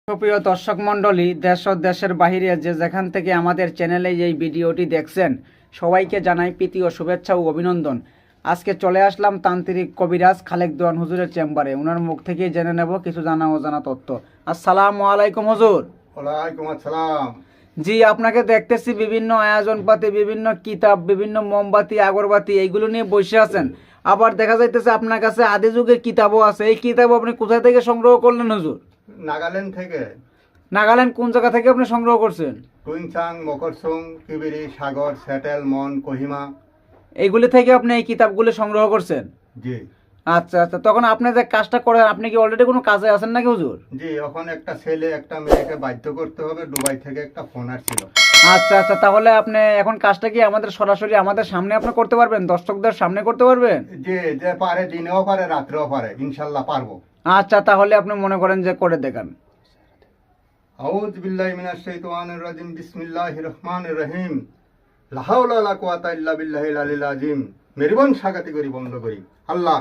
সুপ্রিয় দর্শক মণ্ডলী, দেশ ও দেশের বাহিরে যে যেখান থেকে আমাদের চ্যানেলে এই ভিডিওটি দেখছেন সবাইকে জানাই প্রীতি ও শুভেচ্ছা ও অভিনন্দন। আজকে চলে আসলাম তান্ত্রিক কবিরাজ খালেক দেওয়ান হুজুরের চেম্বারে। ওনার মুখ থেকেই জেনে নেব কিছু জানা অজানা তথ্য। আসসালামু আলাইকুম হুজুর। ওয়ালাইকুম আসসালাম। জি, আপনাকে দেখতেছি বিভিন্ন আয়োজন পাতি, বিভিন্ন কিতাব, বিভিন্ন মোমবাতি, আগরবাতি এইগুলো নিয়ে বসে আছেন। আবার দেখা যাইতেছে আপনার কাছে আদি যুগের কিতাবও আছে। এই কিতাব আপনি কোথা থেকে সংগ্রহ করলেন হুজুর? নাগাল্যান্ড থেকে। নাগাল্যান্ড কোন জায়গা থেকে আপনি সংগ্রহ করছেন? টুইংচাং, মকরসুং, কিবিরি, সাগর, স্যাটেল, মন, কোহিমা। এইগুলি থেকে আপনি এই কিতাবগুলি সংগ্রহ করছেন? জি। আচ্ছা আচ্ছা, তখন আপনি যে কাজটা করেন, আপনি কি অলরেডি কোনো কাজে আছেন নাকি হুজুর? জি, এখন একটা ছেলে একটা মেয়েকে বাধ্য করতে হবে। দুবাই থেকে একটা ফোন আসছিল। আচ্ছা আচ্ছা, তাহলে আপনি এখন কাজটা কি আমাদের সরাসরি আমাদের সামনে আপনি করতে পারবেন? দর্শকদের সামনে করতে পারবেন? যে যে পারে দিনেও পারে রাত্রেও পারে, ইনশাল্লাহ পারবো। আচ্ছা, তাহলে আপনি মনে করেন যে করে দেখান। আউযু বিল্লাহি মিনাশ শাইতানির রাজিম। বিসমিল্লাহির রহমানির রহিম। লা হাওলা ওয়ালা কুওয়াতা ইল্লা বিল্লাহিল আলিয়্যিল আযীম। মেরিবন সাগাতি করি বন্ধ করি। আল্লাহ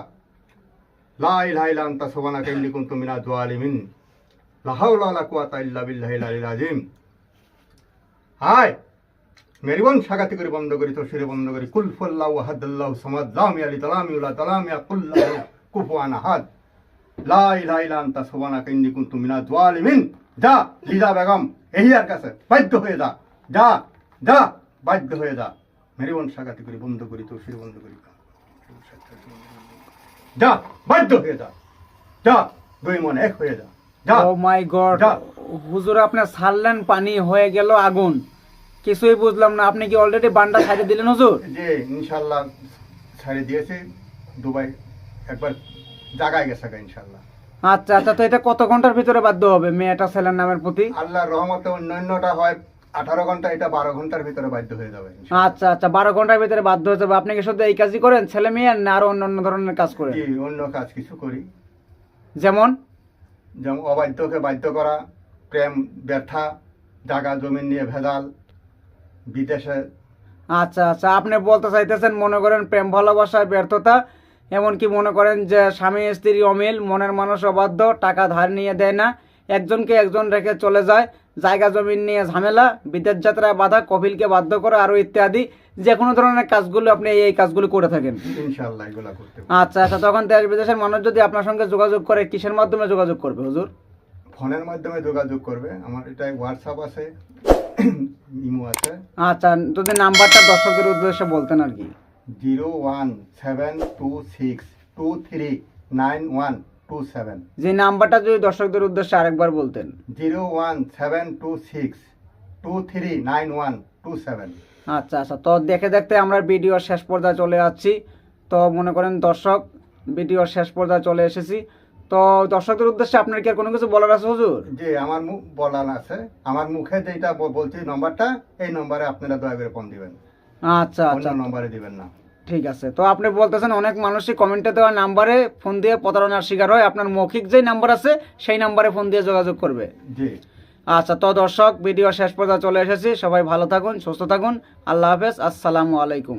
লা ইলাহা ইল্লা আনতা সুবহানাকা ইন্নী কুনতু মিনাজ জালিমিন। লা হাওলা ওয়ালা কুওয়াতা ইল্লা বিল্লাহিল আলিয়্যিল আযীম। হায় মেরিবন সাগাতি করি বন্ধ করি, তফসিরে বন্ধ করি। কুল হুয়াল্লাহু আহাদ আল্লাহু সামাদ লাম ইয়ালিদ ওয়া লাম ইউলাদ ওয়া লাম ইয়াকুল লাহু কুফুয়ান আহাদ। লা ইলাহা ইল্লা আনতা সুবহানাকা ইন্নী কুনতু মিনাজ জালিমিন। যা লিজা বেগম এহিয়ার কাছে বাধ্য হয়ে যা, যা যা বাধ্য হয়ে যা। মেরিবন সাগাতি করি বন্ধ করি, তফসিরে বন্ধ করি। যা বাধ্য হয়ে যা, যা দুই মন এক হয়ে যা, যা। ও মাই গড, হুজুর আপনি ছাড়লেন পানি, হয়ে গেল আগুন। কিছুই বুঝলাম না। আপনি কি অলরেডি বান্ডা ছাড়ে দিলেন হুজুর? যে ইনশাল্লাহ ছাড়ে দিয়েছে। দুবাই একবার জাগায় গেছে ইনশাল্লাহ। আচ্ছা আচ্ছা, তো এটা কত ঘন্টার ভিতরে বাধ্য হবে মেয়েটা ছেলের নামের প্রতি? আল্লাহর রহমতে অন্যান্যটা হয় 18 ঘন্টা, এটা 12 ঘন্টার ভিতরে বাধ্য হয়ে যাবে। আচ্ছা আচ্ছা, 12 ঘন্টার ভিতরে বাধ্য হয়ে যাবে। আপনি কি শুধু এই কাজই করেন ছেলে মেয়ে, না আরো অন্যান্য ধরনের কাজ করেন? জি, অন্য কাজ কিছু করি। যেমন? যেমন অবাধ্যকে বাধ্য করা, প্রেম ব্যর্থা, জায়গা জমি নিয়ে ভেজাল, বিদেশে। আচ্ছা আচ্ছা, আপনি বলতে চাইতেছেন মনে করেন প্রেম ভালোবাসায় ব্যর্থতা, এমনকি মনে করেন যে স্বামী স্ত্রী অমিল, মনের মানুষ অবাধ্য, টাকা ধার নিয়ে দেয় না, একজনকে একজন রেখে চলে যায়, জায়গা জমিন নিয়ে ঝামেলা, বিদেশ যাত্রায় বাধা, কপিলকে বাধ্য করে, আরো ইত্যাদি যে কোনো ধরনের কাজগুলো আপনি এই কাজগুলো করে থাকেন ইনশাআল্লাহ এগুলা করতে। আচ্ছা আচ্ছা, তখন দেশ বিদেশের মানুষ যদি আপনার সঙ্গে যোগাযোগ করে, কিসের মাধ্যমে যোগাযোগ করবে হুজুর? ফোনের মাধ্যমে যোগাযোগ করবে। আমার এটাই হোয়াটসঅ্যাপ আছে, ইমো আছে। আচ্ছা, যদি নাম্বারটা দর্শকদের উদ্দেশ্যে বলতেন আর কি। 01726239127। যে নাম্বারটা যদি দর্শকদের উদ্দেশ্যে আরেকবার বলতেন। 01726239127। আচ্ছা আচ্ছা, তো দেখে দেখতে আমরা ভিডিওর শেষ পর্যায়ে চলে যাচ্ছি। তো মনে করেন দর্শক, ভিডিওর শেষ পর্যায়ে চলে এসেছি। তো দর্শকদের উদ্দেশ্যে আপনার কি আর কোনো কিছু বলার আছে হুজুর? যে আমার মুখ বলার আছে, আমার মুখে যেটা বলছি নাম্বারটা, এই নম্বরে আপনারা দয়া করে ফোন দিবেন। আচ্ছা আচ্ছা, অন্য নম্বরে দিবেন না। ঠিক আছে। তো আপনি বলতেছেন অনেক মানুষই কমেন্টে দেওয়া নাম্বারে ফোন দিয়ে প্রতারণার শিকার হয়, আপনার মৌখিক যে নাম্বার আছে সেই নাম্বারে ফোন দিয়ে যোগাযোগ করবে। জি। আচ্ছা, তো দর্শক ভিডিও শেষ পর্যায়ে চলে এসেছি। সবাই ভালো থাকুন, সুস্থ থাকুন। আল্লাহ হাফেজ, আসসালামু আলাইকুম।